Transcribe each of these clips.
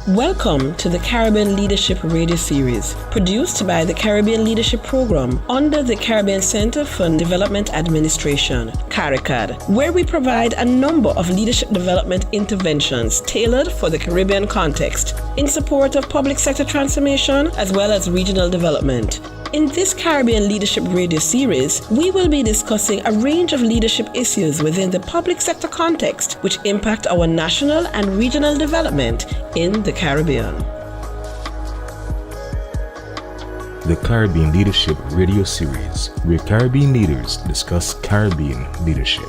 Welcome to the Caribbean Leadership Radio Series, produced by the Caribbean Leadership Program under the Caribbean Center for Development Administration, CARICAD, where we provide a number of leadership development interventions tailored for the Caribbean context in support of public sector transformation as well as regional development. In this Caribbean Leadership Radio Series, we will be discussing a range of leadership issues within the public sector context which impact our national and regional development in the Caribbean. The Caribbean Leadership Radio Series, where Caribbean leaders discuss Caribbean leadership.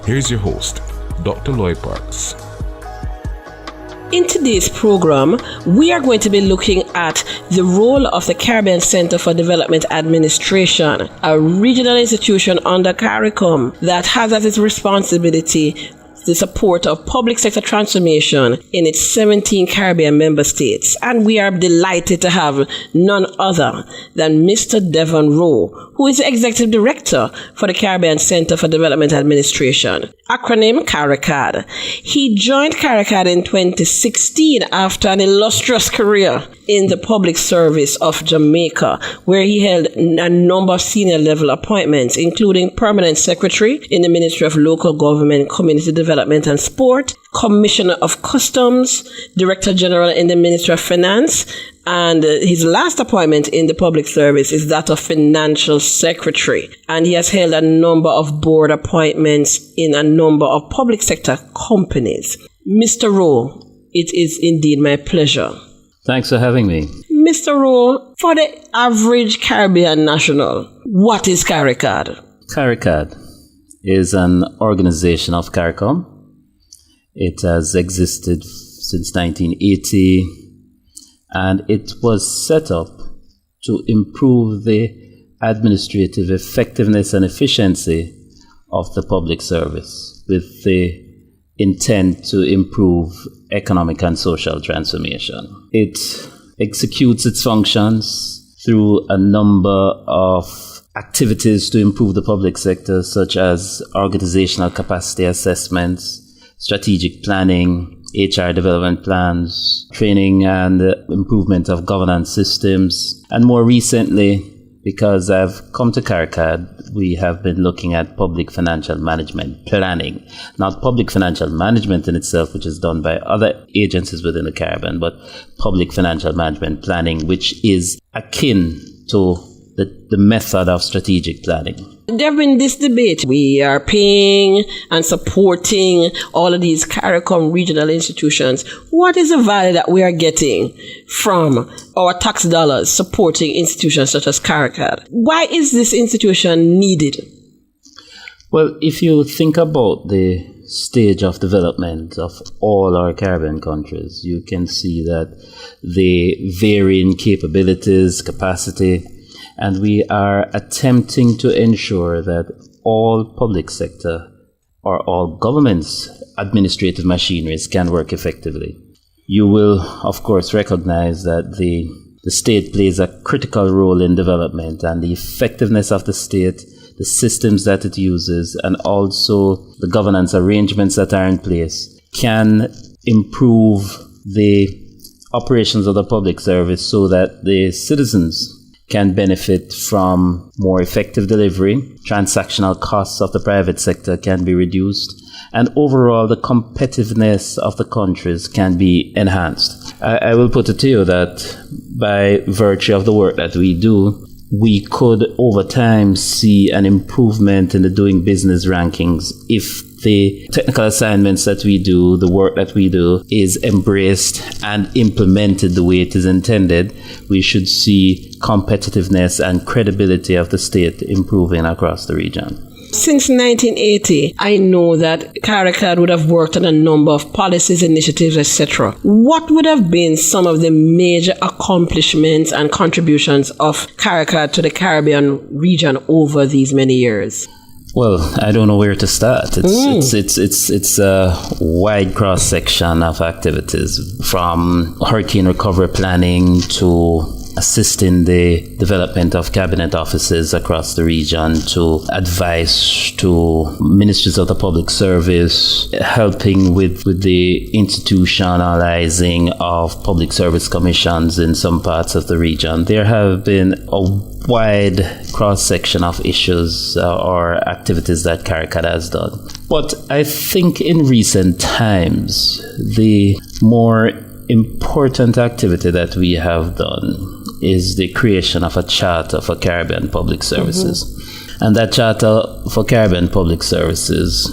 Here's your host, Dr. Lloyd Parks. In today's program, we are going to be looking at the role of the Caribbean Center for Development Administration, a regional institution under CARICOM that has as its responsibility the support of public sector transformation in its 17 Caribbean member states. And we are delighted to have none other than Mr. Devon Rowe, who is the Executive Director for the Caribbean Center for Development Administration, acronym CARICAD. He joined CARICAD in 2016 after an illustrious career in the public service of Jamaica, where he held a number of senior level appointments, including Permanent Secretary in the Ministry of Local Government, Community Development and Sport, Commissioner of Customs, Director General in the Ministry of Finance, and his last appointment in the public service is that of Financial Secretary. And he has held a number of board appointments in a number of public sector companies. Mr. Rowe, it is indeed my pleasure. Thanks for having me. Mr. Rowe, for the average Caribbean national, what is CARICAD? CARICAD is an organization of CARICOM. It has existed since 1980, and it was set up to improve the administrative effectiveness and efficiency of the public service with the intent to improve economic and social transformation. It executes its functions through a number of activities to improve the public sector, such as organizational capacity assessments, strategic planning, HR development plans, training and improvement of governance systems. And more recently, because I've come to CARICAD, we have been looking at public financial management planning. Not public financial management in itself, which is done by other agencies within the Caribbean, but public financial management planning, which is akin to the method of strategic planning. There have been this debate. We are paying and supporting all of these CARICOM regional institutions. What is the value that we are getting from our tax dollars supporting institutions such as CARICAD? Why is this institution needed? Well, if you think about the stage of development of all our Caribbean countries, you can see that they vary in capabilities, capacity, and we are attempting to ensure that all public sector or all government's administrative machineries can work effectively. You will, of course, recognize that the state plays a critical role in development, and the effectiveness of the state, the systems that it uses, and also the governance arrangements that are in place can improve the operations of the public service so that the citizens can benefit from more effective delivery, transactional costs of the private sector can be reduced, and overall the competitiveness of the countries can be enhanced. I will put it to you that by virtue of the work that we do, we could over time see an improvement in the doing business rankings if the technical assignments that we do, the work that we do, is embraced and implemented the way it is intended. We should see competitiveness and credibility of the state improving across the region. Since 1980, I know that CARICAD would have worked on a number of policies, initiatives, etc. What would have been some of the major accomplishments and contributions of CARICAD to the Caribbean region over these many years? Well, I don't know where to start. It's a wide cross section of activities, from hurricane recovery planning to assisting the development of cabinet offices across the region, to advice to ministries of the public service, helping with the institutionalizing of public service commissions in some parts of the region. There have been a wide cross-section of issues or activities that CARICAD has done. But I think in recent times, the more important activity that we have done is the creation of a charter for Caribbean public services. Mm-hmm. And that charter for Caribbean public services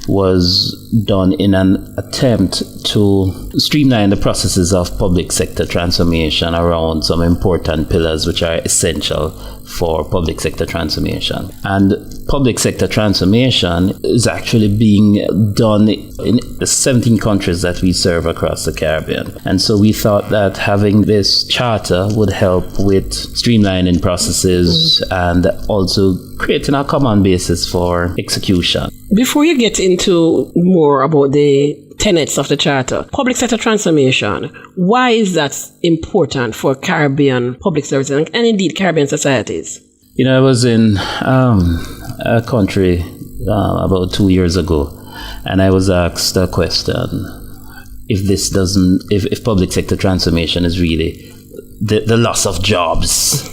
was done in an attempt to streamline the processes of public sector transformation around some important pillars which are essential for public sector transformation. And public sector transformation is actually being done in the 17 countries that we serve across the Caribbean. And so we thought that having this charter would help with streamlining processes and also creating a common basis for execution. Before you get into more about the tenets of the charter, public sector transformation, why is that important for Caribbean public services and indeed Caribbean societies? You know, I was in a country about 2 years ago, and I was asked a question: if public sector transformation is really the loss of jobs,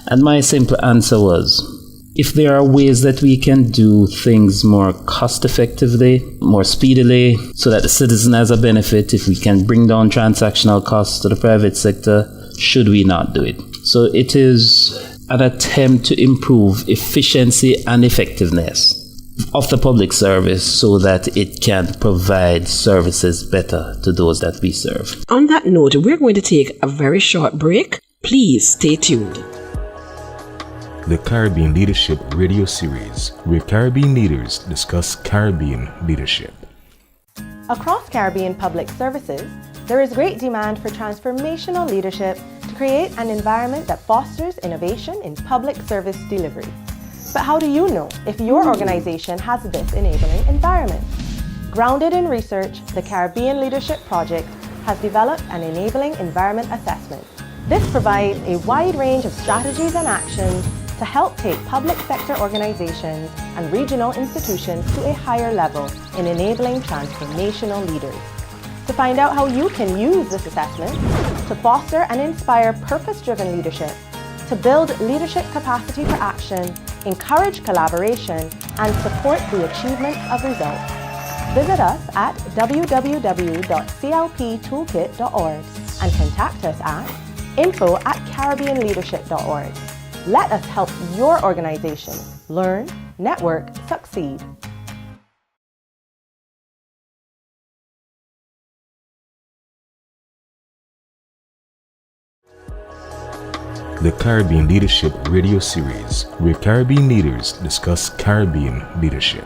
and my simple answer was, if there are ways that we can do things more cost effectively, more speedily, so that the citizen has a benefit, if we can bring down transactional costs to the private sector, should we not do it? So it is an attempt to improve efficiency and effectiveness of the public service so that it can provide services better to those that we serve. On that note, we're going to take a very short break. Please stay tuned. The Caribbean Leadership Radio Series, where Caribbean leaders discuss Caribbean leadership. Across Caribbean public services, there is great demand for transformational leadership to create an environment that fosters innovation in public service delivery. But how do you know if your organization has this enabling environment? Grounded in research, the Caribbean Leadership Project has developed an enabling environment assessment. This provides a wide range of strategies and actions to help take public sector organizations and regional institutions to a higher level in enabling transformational leaders. To find out how you can use this assessment to foster and inspire purpose-driven leadership, to build leadership capacity for action, encourage collaboration, and support the achievement of results, visit us at www.clptoolkit.org and contact us at info@caribbeanleadership.org. Let us help your organization learn, network, succeed. The Caribbean Leadership Radio Series, where Caribbean leaders discuss Caribbean leadership.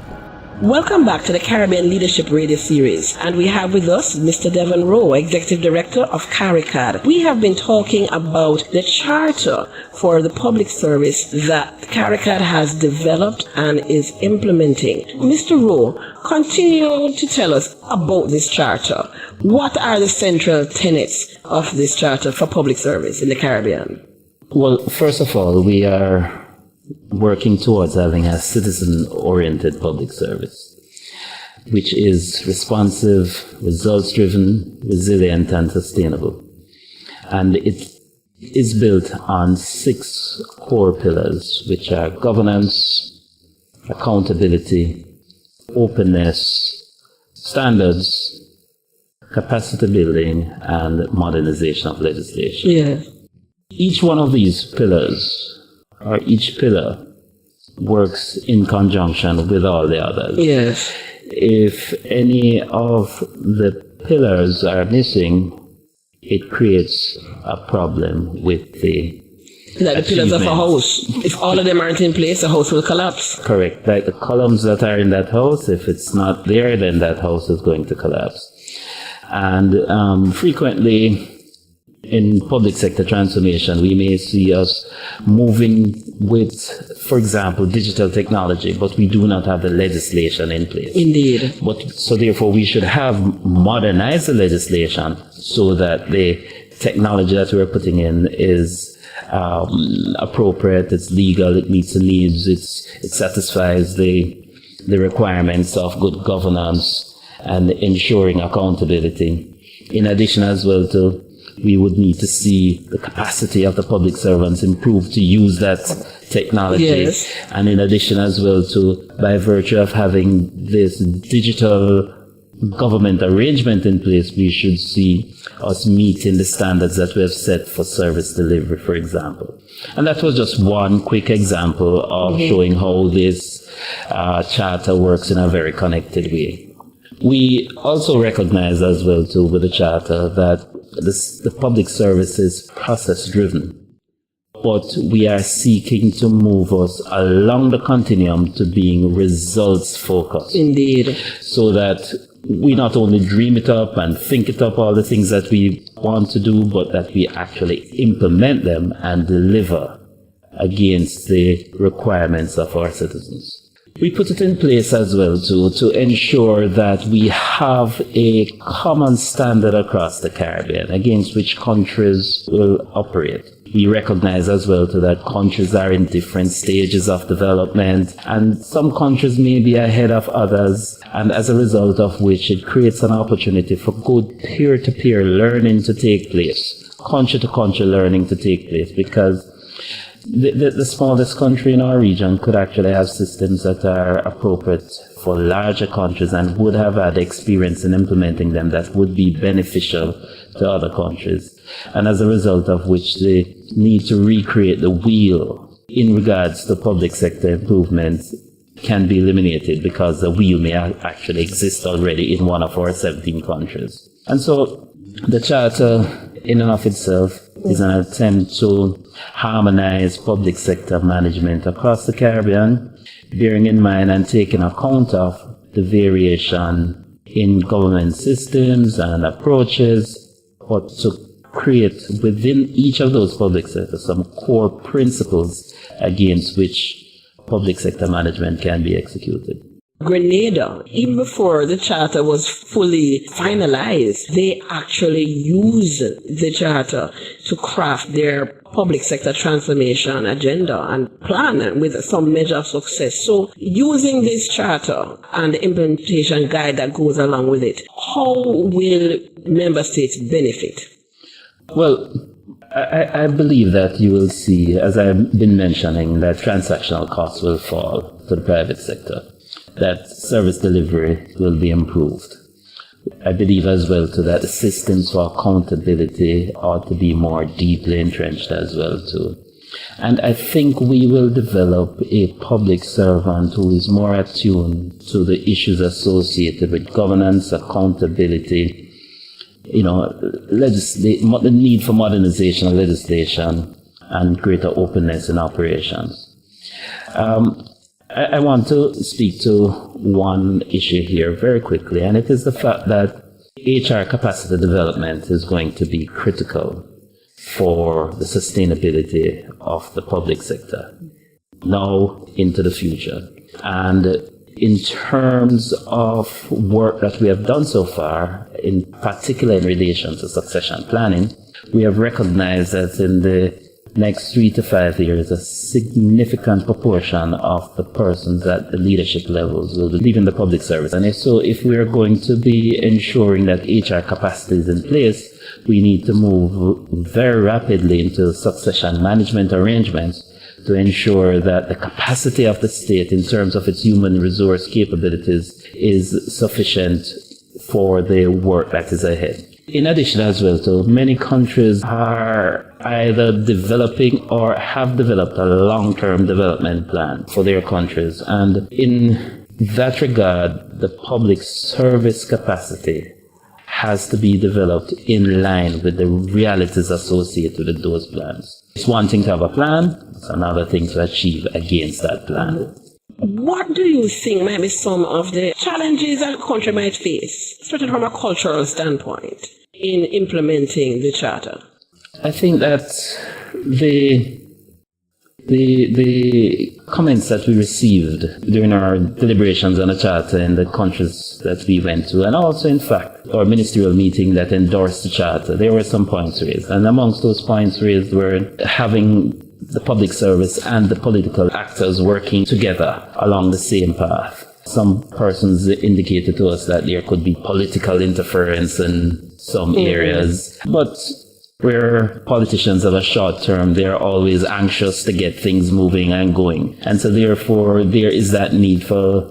Welcome back to the Caribbean Leadership Radio Series, and we have with us Mr. Devon Rowe, Executive Director of CARICAD. We have been talking about the charter for the public service that CARICAD has developed and is implementing. Mr. Rowe, continue to tell us about this charter. What are the central tenets of this charter for public service in the Caribbean? Well, first of all, we are working towards having a citizen-oriented public service, which is responsive, results-driven, resilient, and sustainable. And it is built on 6 core pillars, which are governance, accountability, openness, standards, capacity building, and modernization of legislation. Yeah. Each one of these pillars, or each pillar, works in conjunction with all the others. Yes. If any of the pillars are missing, it creates a problem with the Like the pillars of a house. If all of them aren't in place, the house will collapse. Correct. Like the columns that are in that house, if it's not there, then that house is going to collapse. And frequently, in public sector transformation, we may see us moving with, for example, digital technology, but we do not have the legislation in place. Indeed. So therefore, we should have modernized the legislation so that the technology that we're putting in is appropriate, it's legal, it meets the needs, it satisfies the requirements of good governance and ensuring accountability. In addition as well to, we would need to see the capacity of the public servants improve to use that technology. Yes. And in addition as well to, by virtue of having this digital government arrangement in place, we should see us meeting the standards that we have set for service delivery, for example. And that was just one quick example of showing how this charter works in a very connected way. We also recognize as well too with the charter that the public service is process driven, but we are seeking to move us along the continuum to being results focused. Indeed. So that we not only dream it up and think it up, all the things that we want to do, but that we actually implement them and deliver against the requirements of our citizens. We put it in place as well to ensure that we have a common standard across the Caribbean against which countries will operate. We recognize as well too that countries are in different stages of development, and some countries may be ahead of others, and as a result of which it creates an opportunity for good peer-to-peer learning to take place, country-to-country learning to take place, because the smallest country in our region could actually have systems that are appropriate for larger countries and would have had experience in implementing them that would be beneficial to other countries. And as a result of which the need to recreate the wheel in regards to public sector improvements can be eliminated, because the wheel may actually exist already in one of our 17 countries. And so the Charter in and of itself is an attempt to harmonize public sector management across the Caribbean, bearing in mind and taking account of the variation in government systems and approaches, but to create within each of those public sectors some core principles against which public sector management can be executed. Grenada, even before the charter was fully finalized, they actually used the charter to craft their public sector transformation agenda and plan with some measure of success. So using this charter and the implementation guide that goes along with it, how will member states benefit? Well, I believe that you will see, as I've been mentioning, that transactional costs will fall to the private sector, that service delivery will be improved. I believe as well too that the systems for accountability ought to be more deeply entrenched as well too. And I think we will develop a public servant who is more attuned to the issues associated with governance, accountability, the need for modernization of legislation and greater openness in operations. I want to speak to one issue here very quickly, and it is the fact that HR capacity development is going to be critical for the sustainability of the public sector now into the future. And in terms of work that we have done so far, in particular in relation to succession planning, we have recognized that in the next 3 to 5 years, a significant proportion of the persons at the leadership levels will be leaving the public service. And if we are going to be ensuring that HR capacity is in place, we need to move very rapidly into succession management arrangements to ensure that the capacity of the state in terms of its human resource capabilities is sufficient for the work that is ahead. In addition as well, too, many countries are either developing or have developed a long-term development plan for their countries. And in that regard, the public service capacity has to be developed in line with the realities associated with those plans. It's one thing to have a plan, it's another thing to achieve against that plan. What do you think might be some of the challenges that a country might face, especially from a cultural standpoint, in implementing the charter? I think that the The comments that we received during our deliberations on the charter in the countries that we went to, and also, in fact, our ministerial meeting that endorsed the charter, there were some points raised. And amongst those points raised were having the public service and the political actors working together along the same path. Some persons indicated to us that there could be political interference in some areas, but where politicians have a short term, they're always anxious to get things moving and going. And so therefore, there is that need for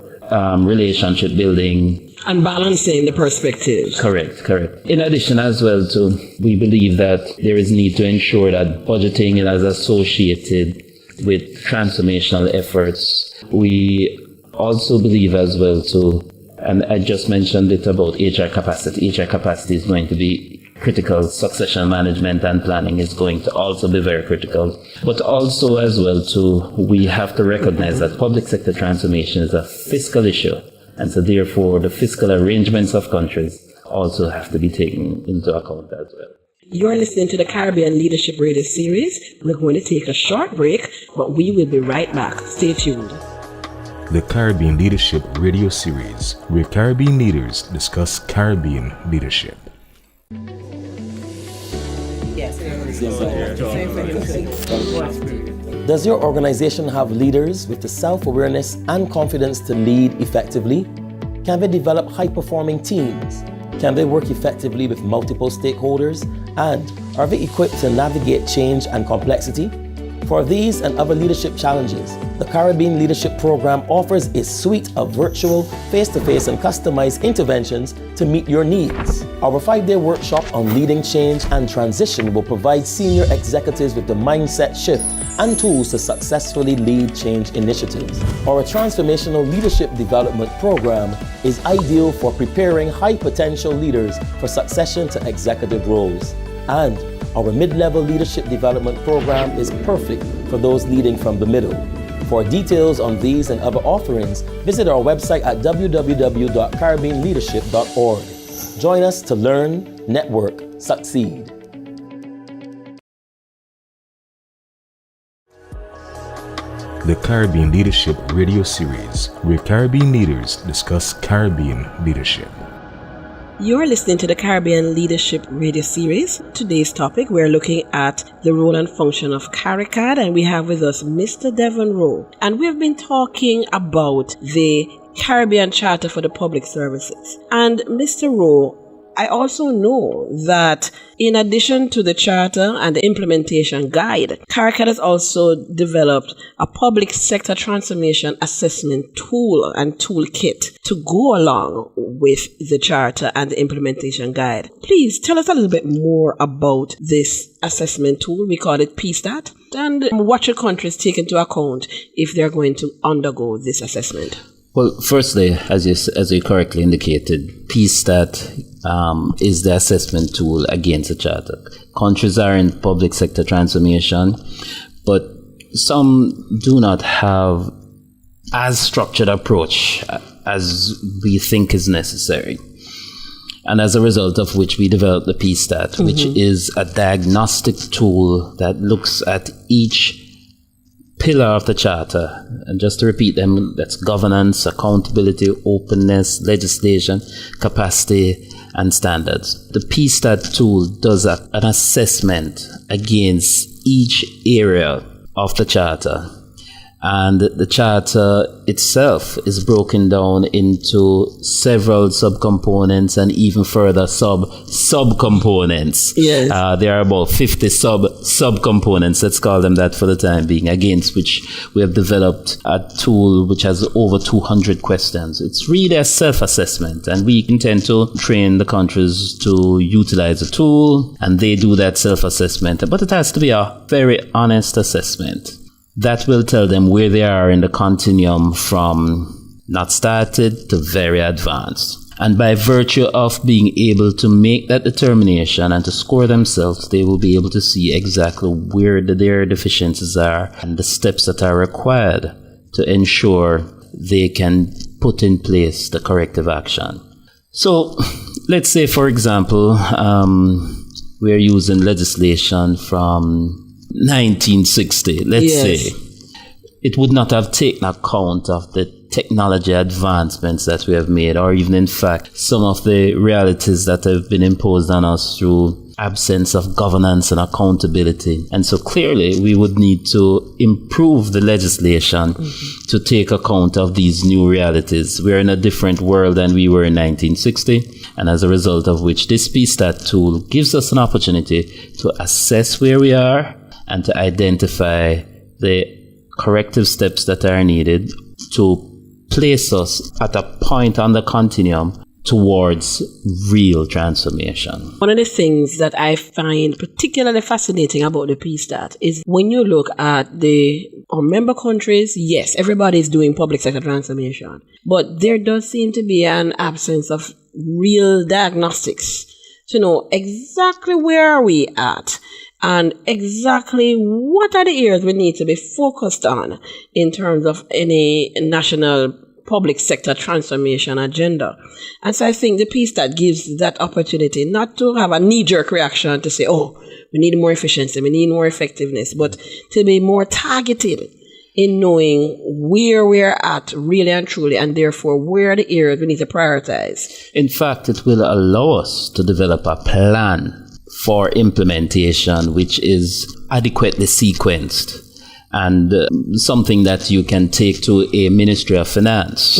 relationship building. And balancing the perspectives. Correct. In addition as well to, we believe that there is need to ensure that budgeting is associated with transformational efforts. We also believe as well to, and I just mentioned it about HR capacity. HR capacity is going to be critical. Succession management and planning is going to also be very critical. But also as well too, we have to recognize that public sector transformation is a fiscal issue. And so therefore, the fiscal arrangements of countries also have to be taken into account as well. You're listening to the Caribbean Leadership Radio Series. We're going to take a short break, but we will be right back. Stay tuned. The Caribbean Leadership Radio Series, where Caribbean leaders discuss Caribbean leadership. Does your organization have leaders with the self-awareness and confidence to lead effectively? Can they develop high-performing teams? Can they work effectively with multiple stakeholders? And are they equipped to navigate change and complexity? For these and other leadership challenges, the Caribbean Leadership Program offers a suite of virtual, face-to-face, and customized interventions to meet your needs. Our 5-day workshop on leading change and transition will provide senior executives with the mindset shift and tools to successfully lead change initiatives. Our transformational leadership development program is ideal for preparing high-potential leaders for succession to executive roles. And our mid-level leadership development program is perfect for those leading from the middle. For details on these and other offerings, visit our website at www.caribbeanleadership.org. Join us to learn, network, succeed. The Caribbean Leadership Radio Series, where Caribbean leaders discuss Caribbean leadership. You're listening to the Caribbean Leadership Radio Series. Today's topic, we're looking at the role and function of CARICAD, and we have with us Mr. Devon Rowe. And we've been talking about the Caribbean Charter for the Public Services. And Mr. Rowe, I also know that in addition to the charter and the implementation guide, CARICAD has also developed a public sector transformation assessment tool and toolkit to go along with the charter and the implementation guide. Please tell us a little bit more about this assessment tool. We call it PSTAT. And what should countries take into account if they're going to undergo this assessment? Well, firstly, as you correctly indicated, PSTAT is the assessment tool against the charter. Countries are in public sector transformation, but some do not have as structured approach as we think is necessary. And as a result of which we developed the PSTAT, which is a diagnostic tool that looks at each pillar of the charter. And just to repeat them, that's governance, accountability, openness, legislation, capacity, and standards. The PSTAT tool does an assessment against each area of the charter. And the charter itself is broken down into several subcomponents and even further subcomponents. Yes. There are about 50 subcomponents, let's call them that for the time being, against which we have developed a tool which has over 200 questions. It's really a self-assessment, and we intend to train the countries to utilize the tool, and they do that self-assessment. But it has to be a very honest assessment. That will tell them where they are in the continuum from not started to very advanced. And by virtue of being able to make that determination and to score themselves, they will be able to see exactly where their deficiencies are and the steps that are required to ensure they can put in place the corrective action. So let's say, for example, we're using legislation from 1960, let's say. it would not have taken account of the technology advancements that we have made, or even in fact some of the realities that have been imposed on us through absence of governance and accountability. And so clearly we would need to improve the legislation to take account of these new realities. We're in a different world than we were in 1960, and as a result of which this PSTAT tool gives us an opportunity to assess where we are and to identify the corrective steps that are needed to place us at a point on the continuum towards real transformation. One of the things that I find particularly fascinating about the PSTAT is when you look at our member countries, yes, everybody is doing public sector transformation, but there does seem to be an absence of real diagnostics to know exactly where are we at and exactly what are the areas we need to be focused on in terms of any national public sector transformation agenda. And so I think the PSTAT gives that opportunity not to have a knee-jerk reaction to say, oh, we need more efficiency, we need more effectiveness, but to be more targeted in knowing where we're at really and truly, and therefore where are the areas we need to prioritize. In fact, it will allow us to develop a plan for implementation which is adequately sequenced, and something that you can take to a Ministry of Finance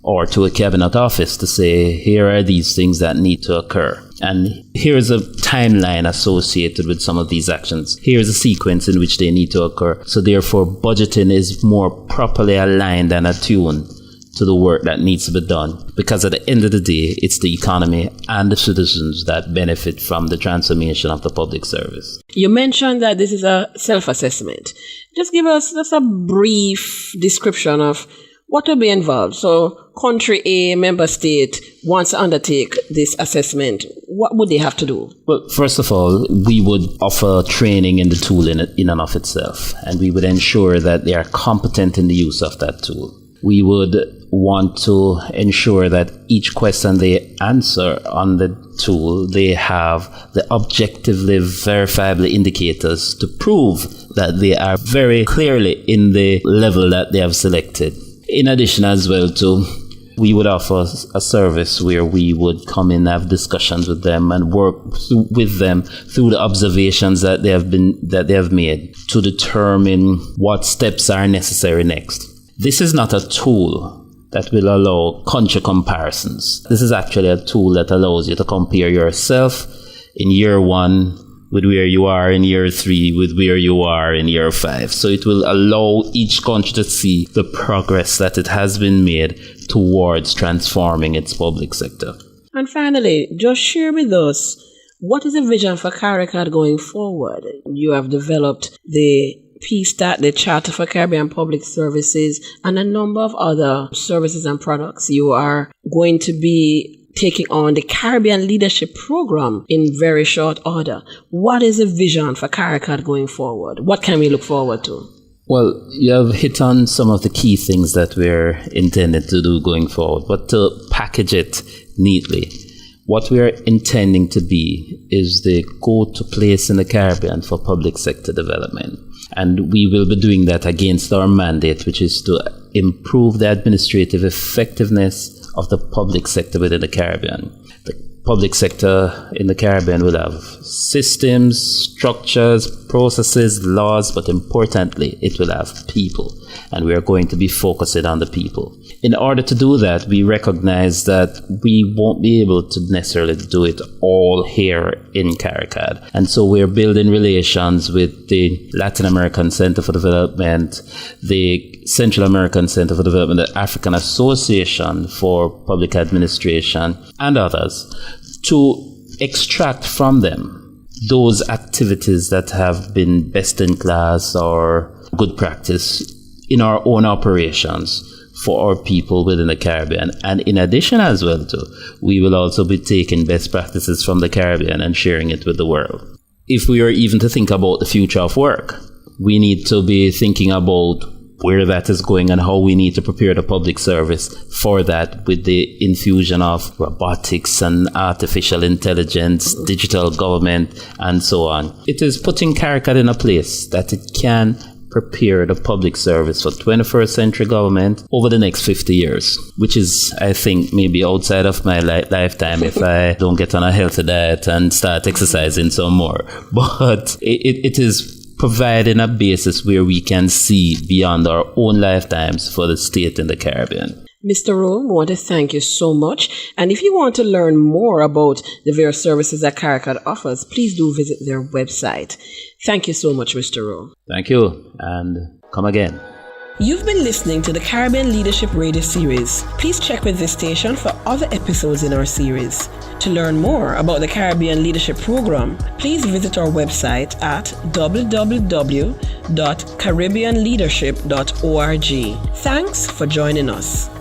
or to a Cabinet Office to say, here are these things that need to occur. And here's a timeline associated with some of these actions. Here's a sequence in which they need to occur. So therefore, budgeting is more properly aligned and attuned to the work that needs to be done. Because at the end of the day, it's the economy and the citizens that benefit from the transformation of the public service. You mentioned that this is a self-assessment. Just give us just a brief description of what will be involved. So country A, member state, wants to undertake this assessment. What would they have to do? Well, first of all, we would offer training in the tool in and of itself, and we would ensure that they are competent in the use of that tool. We would want to ensure that each question they answer on the tool, they have the objectively verifiable indicators to prove that they are very clearly in the level that they have selected. In addition as well to, we would offer a service where we would come in, have discussions with them and work with them through the observations that they have made to determine what steps are necessary next. This is not a tool that will allow country comparisons. This is actually a tool that allows you to compare yourself in year 1 with where you are in year 3 with where you are in year 5. So it will allow each country to see the progress that it has been made towards transforming its public sector. And finally, just share with us, what is the vision for CARICAD going forward? You have developed the PSTAT, the Charter for Caribbean Public Services, and a number of other services and products. You are going to be taking on the Caribbean Leadership Program in very short order. What is the vision for CARICAD going forward? What can we look forward to? Well, you have hit on some of the key things that we're intended to do going forward, but to package it neatly, what we are intending to be is the go-to place in the Caribbean for public sector development. And we will be doing that against our mandate, which is to improve the administrative effectiveness of the public sector within the Caribbean. The public sector in the Caribbean will have systems, structures, processes, laws, but importantly, it will have people. And we are going to be focusing on the people. In order to do that, we recognize that we won't be able to necessarily do it all here in CARICAD. And so we're building relations with the Latin American Center for Development, the Central American Center for Development, the African Association for Public Administration, and others, to extract from them those activities that have been best in class or good practice in our own operations for our people within the Caribbean. And in addition as well too, we will also be taking best practices from the Caribbean and sharing it with the world. If we are even to think about the future of work, we need to be thinking about where that is going and how we need to prepare the public service for that with the infusion of robotics and artificial intelligence, digital government, and so on. It is putting CARICAD in a place that it can prepare the public service for 21st century government over the next 50 years, which is, I think, maybe outside of my lifetime if I don't get on a healthy diet and start exercising some more. But it is providing a basis where we can see beyond our own lifetimes for the state in the Caribbean. Mr. Rowe, I want to thank you so much. And if you want to learn more about the various services that CARICAD offers, please do visit their website. Thank you so much, Mr. Rowe. Thank you, and come again. You've been listening to the Caribbean Leadership Radio Series. Please check with this station for other episodes in our series. To learn more about the Caribbean Leadership Program, please visit our website at www.caribbeanleadership.org. Thanks for joining us.